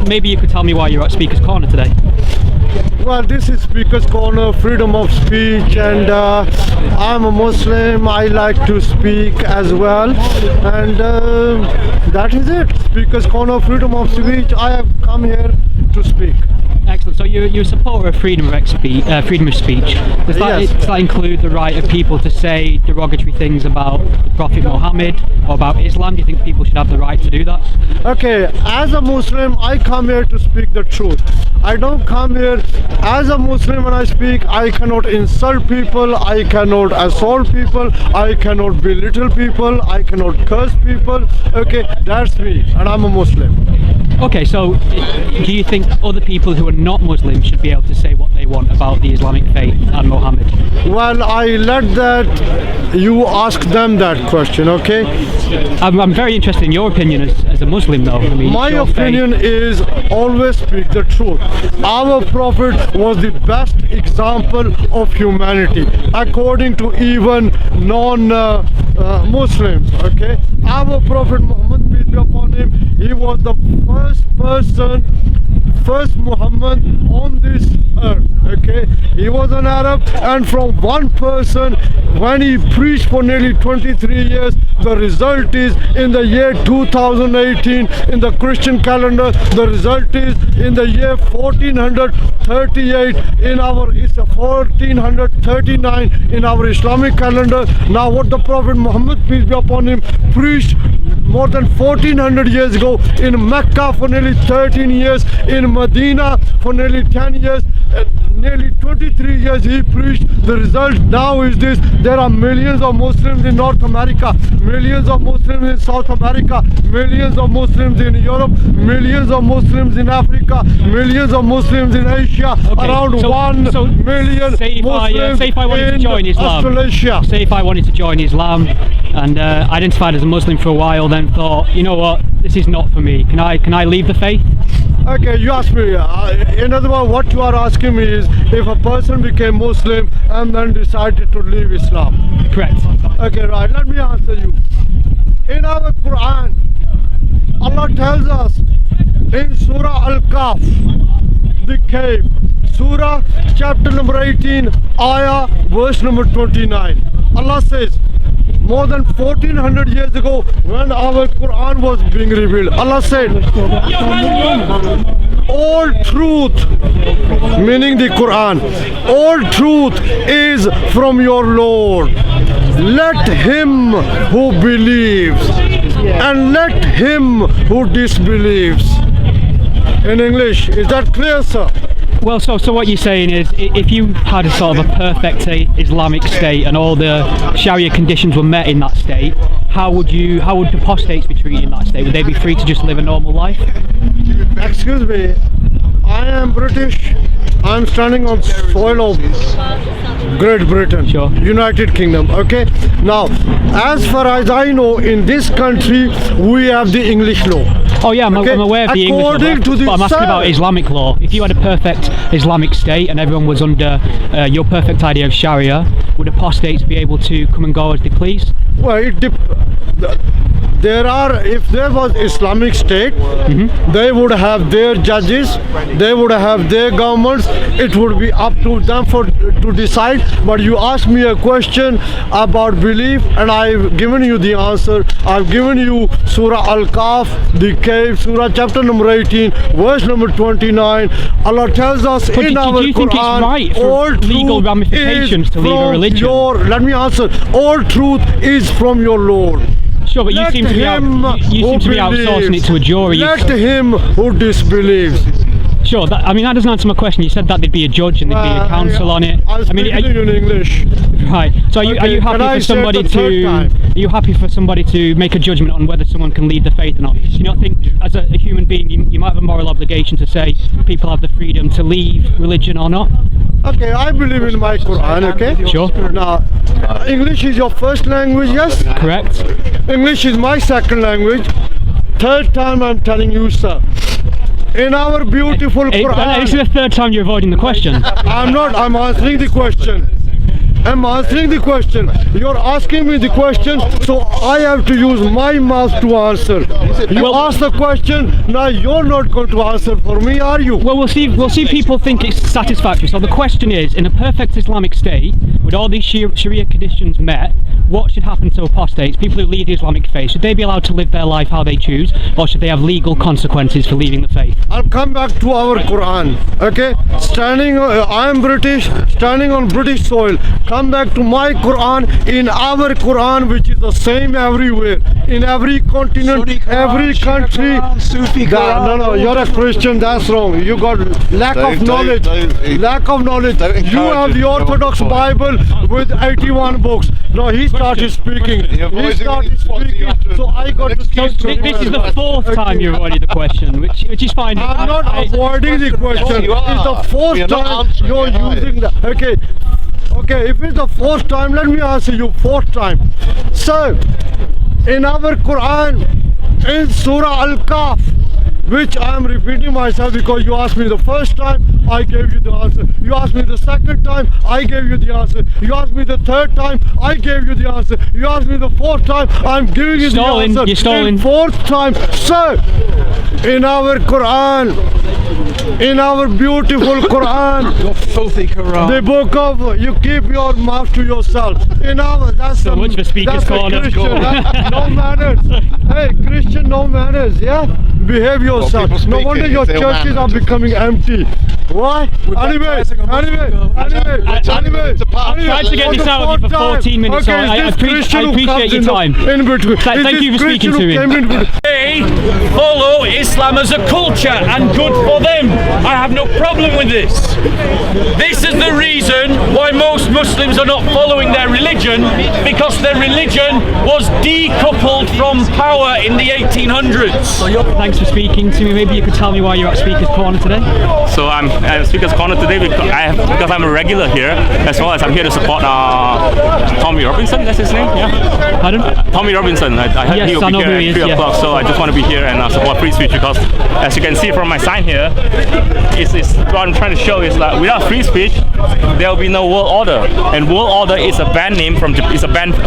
Maybe you could tell me why you're at Speaker's Corner today. Well, this is Speaker's Corner, freedom of speech, and I'm a Muslim. I like to speak as well, and that is it. Speaker's Corner, freedom of speech. I have come here to speak. Excellent. So you're a supporter of freedom of speech. Does that include the right of people to say derogatory things about the Prophet Muhammad or about Islam? Do you think people should have the right to do that? Okay, as a Muslim, I come here to speak the truth. I don't come here as a Muslim. When I speak, I cannot insult people, I cannot assault people, I cannot belittle people, I cannot curse people. Okay, that's me, and I'm a Muslim. Okay, so do you think other people who are not Muslim should be able to say what they want about the Islamic faith and Muhammad? Well, I let that you ask them that question, okay? I'm very interested in your opinion as a Muslim, though. I mean, my opinion is always speak the truth. Our Prophet was the best example of humanity, according to even non-Muslims, okay? Our Prophet Muhammad, peace be upon him, he was the first Muhammad on this earth, okay? He was an Arab, and from one person, when he preached for nearly 23 years, the result is in the year 2018 in the Christian calendar, the result is in the year 1438 in our 1439 in our Islamic calendar. Now what the Prophet Muhammad, peace be upon him, preached more than 1400 years ago in Mecca for nearly 13 years, in Medina for nearly 10 years, nearly 23 years he preached. The result now is this: there are millions of Muslims in North America, millions of Muslims in South America, millions of Muslims in Europe, millions of Muslims in Africa, millions of Muslims in Asia, around 1 million Muslims say if I wanted to join Islam, Australasia. Say if I wanted to join Islam and identified as a Muslim for a while, then thought, you know what, this is not for me. Can I leave the faith? Okay, you ask me. In other words, what you are asking me is if a person became Muslim and then decided to leave Islam. Correct. Okay, right. Let me answer you. In our Quran, Allah tells us in Surah Al-Kahf, the cave, Surah chapter number 18, Ayah verse number 29. Allah says, more than 1400 years ago, when our Quran was being revealed, Allah said, all truth, meaning the Quran, all truth is from your Lord. Let him who believes and let him who disbelieves. In English, is that clear, sir? Well, so what you're saying is, if you had a sort of a perfect Islamic state and all the Sharia conditions were met in that state, how would apostates be treated in that state? Would they be free to just live a normal life? Excuse me, I am British. I'm standing on soil of Great Britain, sure. United Kingdom, okay? Now, as far as I know, in this country, we have the English law. Oh yeah, I'm aware of the English law, but I'm asking about Islamic law. If you had a perfect Islamic state and everyone was under your perfect idea of Sharia, would apostates be able to come and go as they please? Well, if there was Islamic state, they would have their judges, they would have their governments. It would be up to them to decide. But you asked me a question about belief, and I've given you the answer. I've given you Surah Al-Kahf, the cave, Surah chapter number 18, verse number 29. Allah tells us in our Quran, do you think it's right for legal ramifications to leave a religion? Let me answer. All truth is from your Lord. Sure, but you seem to be outsourcing it to a jury. Let him who disbelieves. Sure, that doesn't answer my question. You said that there'd be a judge and there'd be a council on it. I mean, in English. Right. So are you happy for somebody to make a judgment on whether someone can leave the faith or not? Do you not think, as a human being, you might have a moral obligation to say people have the freedom to leave religion or not? Okay, I believe in my Quran, okay? Sure. Now, English is your first language, yes? Correct. English is my second language. Third time I'm telling you, sir. In our beautiful Quran... This is the third time you're avoiding the question. I'm not, I'm answering the question. I'm answering the question. You're asking me the question, so I have to use my mouth to answer. You ask the question, now you're not going to answer for me, are you? Well, we'll see if people think it's satisfactory. So the question is, in a perfect Islamic state, with all these Sharia conditions met, what should happen to apostates, people who leave the Islamic faith? Should they be allowed to live their life how they choose, or should they have legal consequences for leaving the faith? I'll come back to our Quran, okay? I'm British, standing on British soil. Come back to my Quran, in our Quran, which is the same everywhere, in every continent, every country. No, you're a Christian, that's wrong. You got lack of knowledge. Lack of knowledge. You have the Orthodox Bible with 81 books. No, he started speaking. So I got to speak. This is the fourth time you've avoided the question, which is fine. I'm not avoiding the question. It's the fourth time you're using that. Okay, if it's the fourth time, let me answer you fourth time. So, in our Quran, in Surah Al-Kahf, which I am repeating myself because you asked me the first time, I gave you the answer. You asked me the second time, I gave you the answer. You asked me the third time, I gave you the answer. You asked me the fourth time, I'm giving you the answer. You're stalling. Fourth time. So, in our Quran, in our beautiful Quran, your filthy Quran, the book of, you keep your mouth to yourself. In our, that's so much for Speaker's Corner. No manners. Hey, Christian, no manners, yeah? Behave yourself. No wonder your churches are becoming empty. Why? Anyway. I tried to get this out of you for 14 minutes, so I appreciate your time. Thank you for speaking to me. They follow Islam as a culture, and good for them. I have no problem with this. This is the reason why most Muslims are not following their religion, because their religion was decoupled from power in the 1800s. Thanks for speaking to me. Maybe you could tell me why you're at Speaker's Corner today? So I'm at Speaker's Corner today because I'm a regular here, as well as I'm here to support Tommy Robinson. That's his name, yeah. Pardon? Tommy Robinson. I heard he'll be here at 3 o'clock, so I just want to be here and support free speech because, as you can see from my sign here, what I'm trying to show is that without free speech, there will be no world order. And world order is a band name a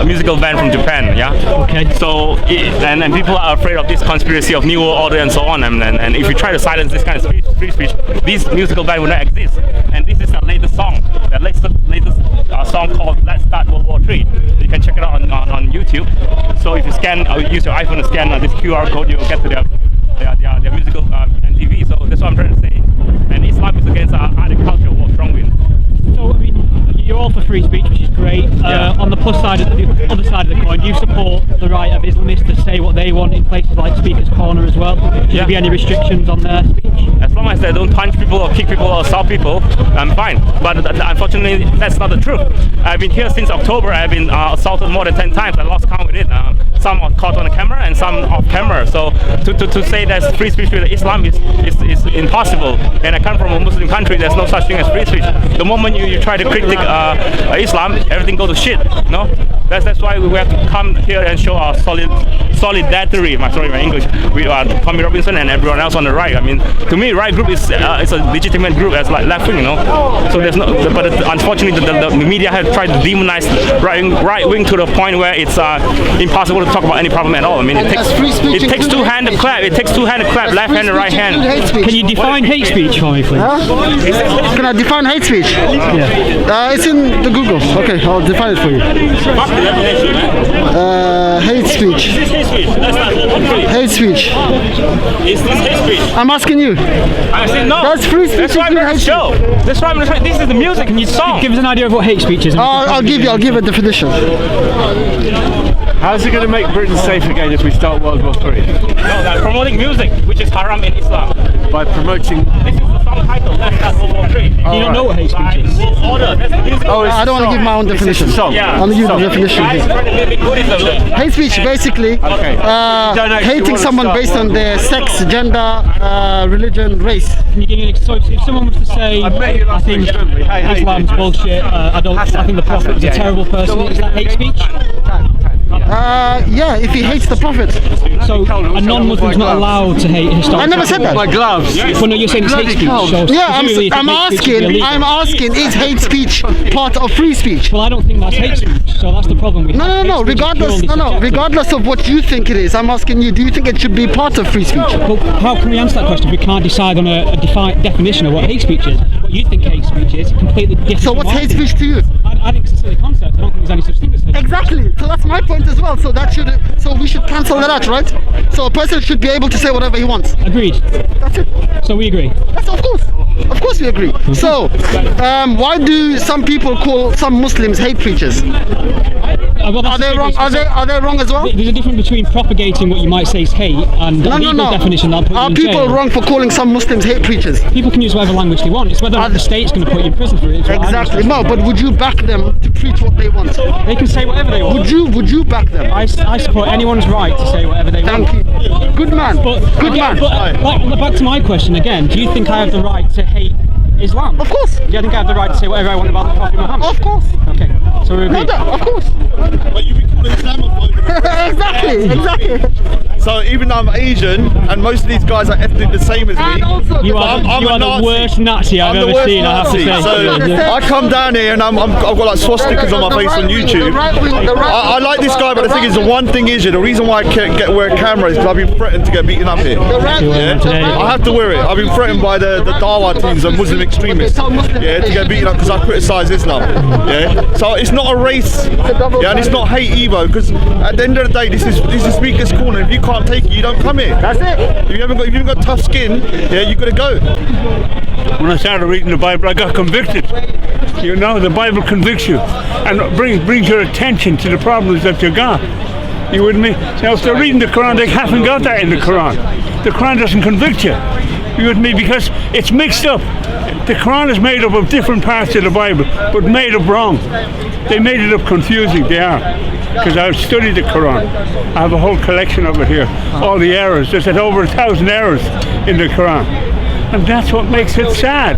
musical band from Japan, yeah. Okay. So and people are afraid of this conspiracy of new world order and so on. And if you try to silence this kind of free speech, these musical band will not exist. And this is the latest song, song called "Let's Start World War III." You can check it out on YouTube. So if you use your iPhone to scan this QR code, you'll get to their musical MTV. So that's what I'm trying to say. And Islam is against art and culture, what strong win. So I mean, you're all for free speech, which is great. On the plus side, the other side of the coin, you support the right of Islamists to say what they want in places like Speaker's Corner as well. Should there be any restrictions on their speech? As long as they don't punch people or kick people or assault people, I'm fine. But unfortunately, that's not the truth. I've been here since October. I've been assaulted more than 10 times. I lost count with it. Some are caught on the camera and some off camera. So to say there's free speech with Islam is impossible. And I come from a Muslim country. There's no such thing as free speech. The moment you try to critique Islam, everything goes to shit. No, that's why we have to come here and show our solidarity. My English. We are Tommy Robinson and everyone else on the right. I mean, to me, right group is a legitimate group as like left wing, you know. So there's no, but unfortunately, the media have tried to demonize right wing to the point where it's impossible to talk about any problem at all. I mean, it takes two hand to clap. It takes two hand to clap, left hand and right hand. Can you define hate speech for me, please? Can I define hate speech? Yeah. It's in the Google. Okay, I'll define it for you. Hate speech. Hate speech. Is this hate speech? I'm asking you. I said no. That's free speech. That's why I'm going to show. That's why I'm going to show. This is the music and your song. Give us an idea of what hate speech is. I'll give a definition. How's it going to make Britain safe again if we start World War III? No, they're promoting music, which is haram in Islam. By promoting... This is the song title, Let's Start World War III. Do you not know what hate speech is? Order. That's the music. I don't want to give my own definition. Yeah. I'll give you the definition here. Hate speech, basically, hating someone based on their sex, gender, religion, race. Can you give me so if someone was to say, I think Islam's bullshit, I think the Prophet was a terrible person, is that hate speech? Yeah, if he hates the Prophet. So a non-Muslim's not allowed to hate historical. I never said that. My gloves. Well, no, you're saying it's hate speech. So Yeah, presumably it's I'm hate speech would be illegal. asking, is hate speech part of free speech? Well, I don't think that's hate speech. So that's the problem. We have hate No. speech is purely subjective. Regardless of what you think it is, I'm asking you. Do you think it should be part of free speech? Well, how can we answer that question if we can't decide on a definition of what hate speech is? What you think hate speech is completely different. So from what's what I hate think. speech to you? I think it's a silly concept. I don't think there's any such thing as hate. Exactly. So that's my point as well. So we should cancel that out, right? So a person should be able to say whatever he wants. Agreed. That's it. So we agree. Yes, of course we agree. So, why do some people call some Muslims hate preachers? Well, that's Are they the wrong? difference. Are they wrong as well? There's a difference between propagating what you might say is hate and a legal definition that puts you Are in people jail. wrong for calling some Muslims hate preachers? People can use whatever language they want. It's whether or not the state's going to put you in prison for it. It's what I'm Exactly. interested No, in. but would you back them to preach what they want? They can say whatever they want. Would you back them? I support anyone's right to say whatever they want. Thank you. Good man. Good man. But back to my question again. Do you think I have the right to hate Islam? Of course. Do you think I have the right to say whatever I want about the Prophet Muhammad? Of course. Okay. So we agree. No doubt. Of course. But you be calling Islamophobic. Exactly. So even though I'm Asian, and most of these guys are ethnic the same as And me, also, You I'm are a the Nazi. worst Nazi I've I'm the ever worst seen, I have to Nazi. say. So I come down here and I've got like swastikas on my face on YouTube. I like this guy, but the thing is, the one thing is, the reason why I can't wear a camera is because I've been threatened to get beaten up here. I have to wear it. I've been threatened by the Dawa teams and Muslim extremists, to get beaten up because I criticise Islam. So it's not a race, and it's not hate either. Because at the end of the day, this is Speaker's Corner. If you can't take it, you don't come here. That's it. If you haven't got tough skin, you got to go. When I started reading the Bible, I got convicted. You know, the Bible convicts you and brings your attention to the problems that you got. You with me? Now, if they're reading the Quran, they haven't got that in the Quran. The Quran doesn't convict you. You with me? Because it's mixed up. The Quran is made up of different parts of the Bible, but made up wrong. They made it up confusing. They are. Because I've studied the Quran. I have a whole collection of it here. All the errors. There's over 1,000 errors in the Quran. And that's what makes it sad.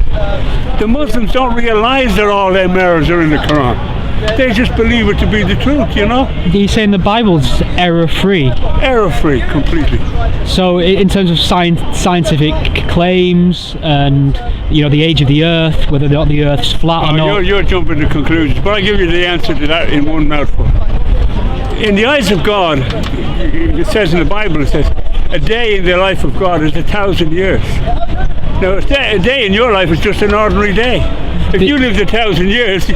The Muslims don't realize that all them errors are in the Quran. They just believe it to be the truth, you know? You're saying the Bible's error-free. Error-free, completely. So in terms of scientific claims and, the age of the Earth, whether or not the Earth's flat or not. You're jumping to conclusions, but I'll give you the answer to that in one mouthful. In the eyes of God, it says in the Bible, it says, a day in the life of God is 1,000 years. Now, a day in your life is just an ordinary day. If you lived 1,000 years...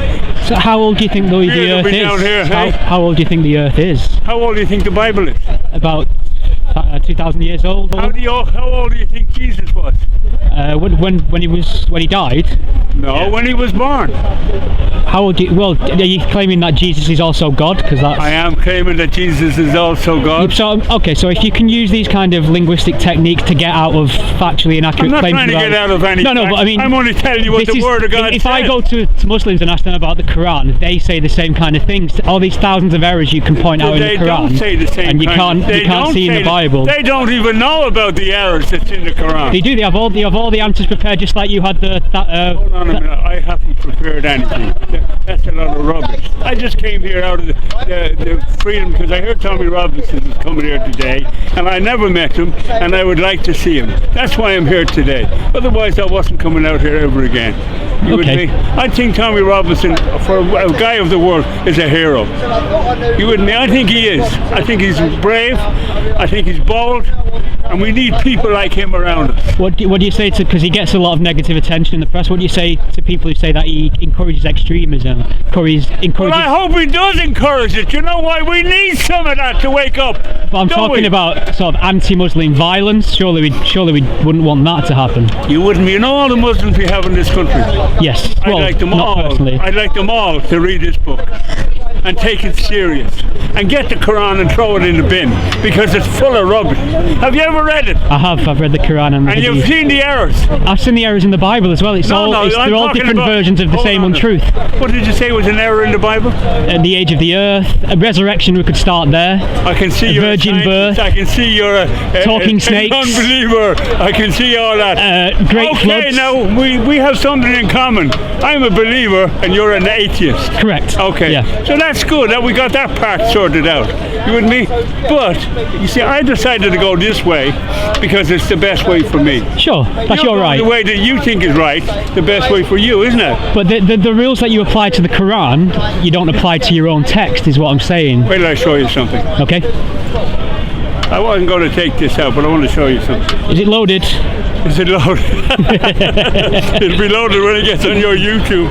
So how old do you think the Earth is? Down here, hey? How old do you think the Earth is? How old do you think the Bible is? About 2,000 years old. How old do you think Jesus was? When he died. No, when he was born. How old? Are you claiming that Jesus is also God? Because I am claiming that Jesus is also God. So if you can use these kind of linguistic techniques to get out of factually inaccurate claims. I'm not trying to get out of any. No, but I mean, I'm only telling you what the Word of God If says. I go to Muslims and ask them about the Quran, they say the same kind of things. All these thousands of errors you can point out in the Quran, they don't say the same and you can't see in the Bible. They don't even know about the errors that's in the Quran. They do. They have all the answers prepared, just like you had the. Hold on a minute. I haven't prepared anything. That's a lot of rubbish. I just came here out of the freedom because I heard Tommy Robinson was coming here today, and I never met him, and I would like to see him. That's why I'm here today. Otherwise, I wasn't coming out here ever again. You with me? I think Tommy Robinson, for a guy of the world, is a hero. You with me? I think he is. I think he's brave. I think he's bold, and we need people like him around us. What do you say to, because he gets a lot of negative attention in the press, what do you say to people who say that he encourages extremism? Well, I hope he does encourage it. You know why? We need some of that to wake up. But I'm talking about sort of anti-Muslim violence. Surely we wouldn't want that to happen. You wouldn't. You know all the Muslims we have in this country? Yes. I'd like them not all. personally. I'd like them all to read this book and take it serious and get the Quran and throw it in the bin because it's full of rubbish. Have you ever read it? I have. I've read the Quran and you've seen the errors. I've seen the errors in the Bible as well. They're all different versions of the same untruth. What did you say was an error in the Bible? The age of the earth, a resurrection. We could start there. I can see you're virgin birth. I can see you're a talking snakes. An unbeliever. I can see all that. Great floods. Okay, now we have something in common. I'm a believer and you're an atheist. Correct. Okay. Yeah. So that's good that we got that part sorted out. You with me? But you see, I decided to go this way because it's the best way for me. Sure, that's You're your going right. the way that you think is right, the best way for you, isn't it? But the rules that you apply to the Quran, you don't apply to your own text, is what I'm saying. Wait till I show you something. Okay. I wasn't going to take this out, but I want to show you something. Is it loaded? Is it loaded? It'll be loaded when it gets on your YouTube.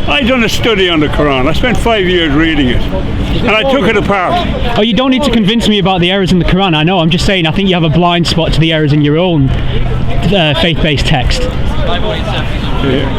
I done a study on the Quran. I spent 5 years reading it, and I took it apart. Oh, you don't need to convince me about the errors in the Quran. I know. I'm just saying I think you have a blind spot to the errors in your own faith-based text.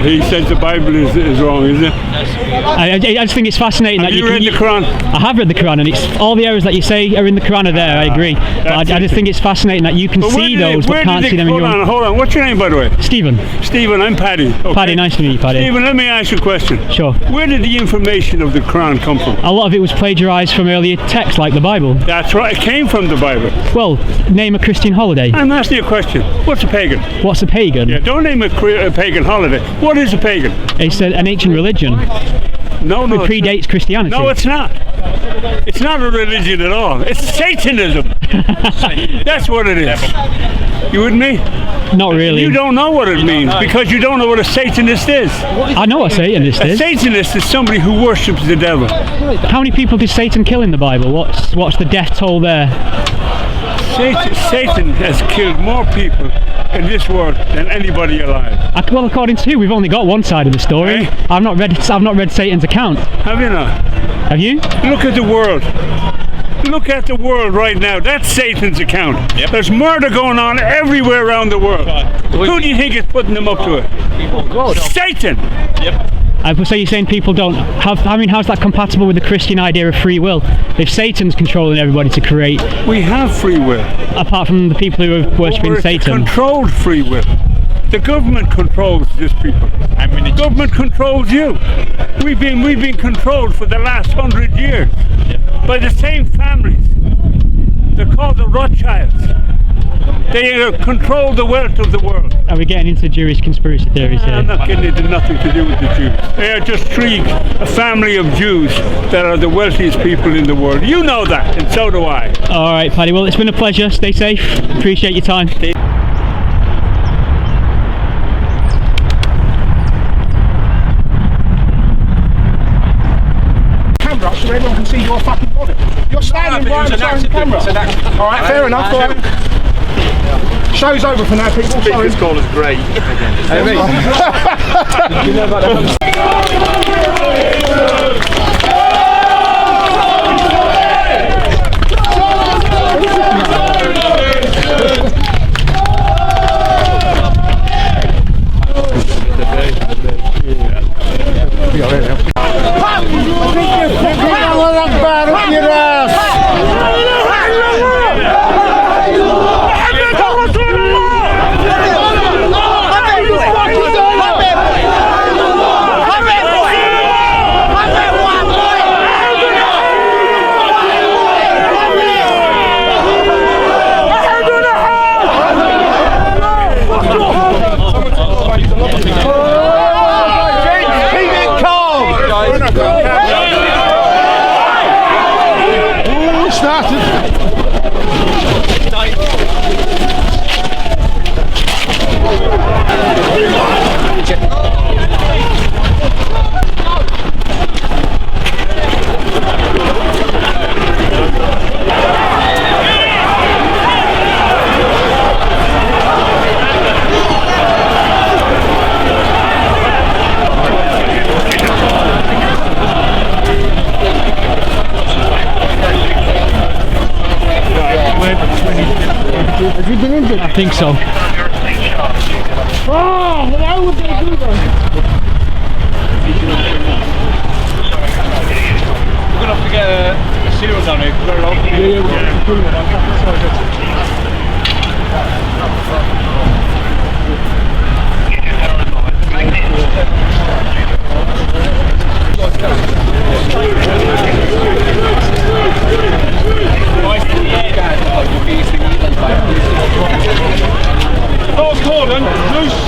He says the Bible is wrong, isn't it? I just think it's fascinating Have that you read the Quran? I have read the Quran, and it's all the errors that you say are in the Quran are there. I agree, but I just think it's fascinating that you can see those but can't see them in your own. Hold on. What's your name, by the way? Stephen. Stephen. I'm Paddy. Okay. Paddy, nice to meet you, Paddy. Stephen, let me ask you a question. Sure. Where did the information of the Quran come from? A lot of it was plagiarized from earlier texts like the Bible. That's right. It came from the Bible. Well, name a Christian holiday. I'm asking you a question. What's a pagan? What's a pagan? Yeah, don't name a pagan holiday. What is a pagan? It's an ancient religion. No, It predates Christianity. No, it's not. It's not a religion at all. It's Satanism. That's what it is. You with me? Not really. You don't know what it means because you don't know what a Satanist is. I know what Satanist A is. Satanist is somebody who worships the devil. How many people did Satan kill in the Bible? What's the death toll there? Satan has killed more people in this world than anybody alive. Well, according to you, we've only got one side of the story. Hey? I've not read Satan's account. Have you not? Have you? Look at the world. Look at the world right now. That's Satan's account. Yep. There's murder going on everywhere around the world. Who do you think is putting them up to it? Satan! Yep. So you're saying people don't have, I mean, how's that compatible with the Christian idea of free will? If Satan's controlling everybody to create, We have free will. apart from the people who are worshipping It's Satan. controlled free will. The government controls these people. The government controls you. We've been controlled for the last 100 years by the same families. They're called the Rothschilds. They control the wealth of the world. Are we getting into Jewish conspiracy theories I'm here? not getting into nothing to do with the Jews. They are just a family of Jews that are the wealthiest people in the world. You know that, and so do I. All right, Paddy. Well, it's been a pleasure. Stay safe. Appreciate your time. Camera so everyone can see your fucking body. You're standing right in front of the camera. Alright, fair enough. All right. Show's over for now, people. Sorry. This call is great. I think so. Oh, why would they do that? We're going to have to get a cereal down here. Cordon, loose.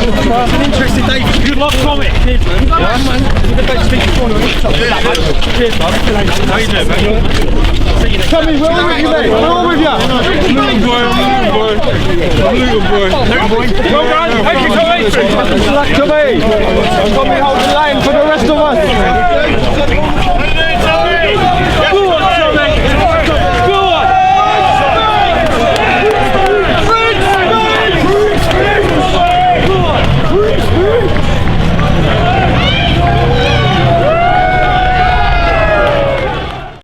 an interesting day. Good luck, Tommy. Cheers, man. Cheers, bud. How you doing, man? Tommy, we're all with you, mate. We're all with you. Little boy. Well done. Thank you, Tommy. Good luck, Tommy. Tommy, hold the line for the rest of us.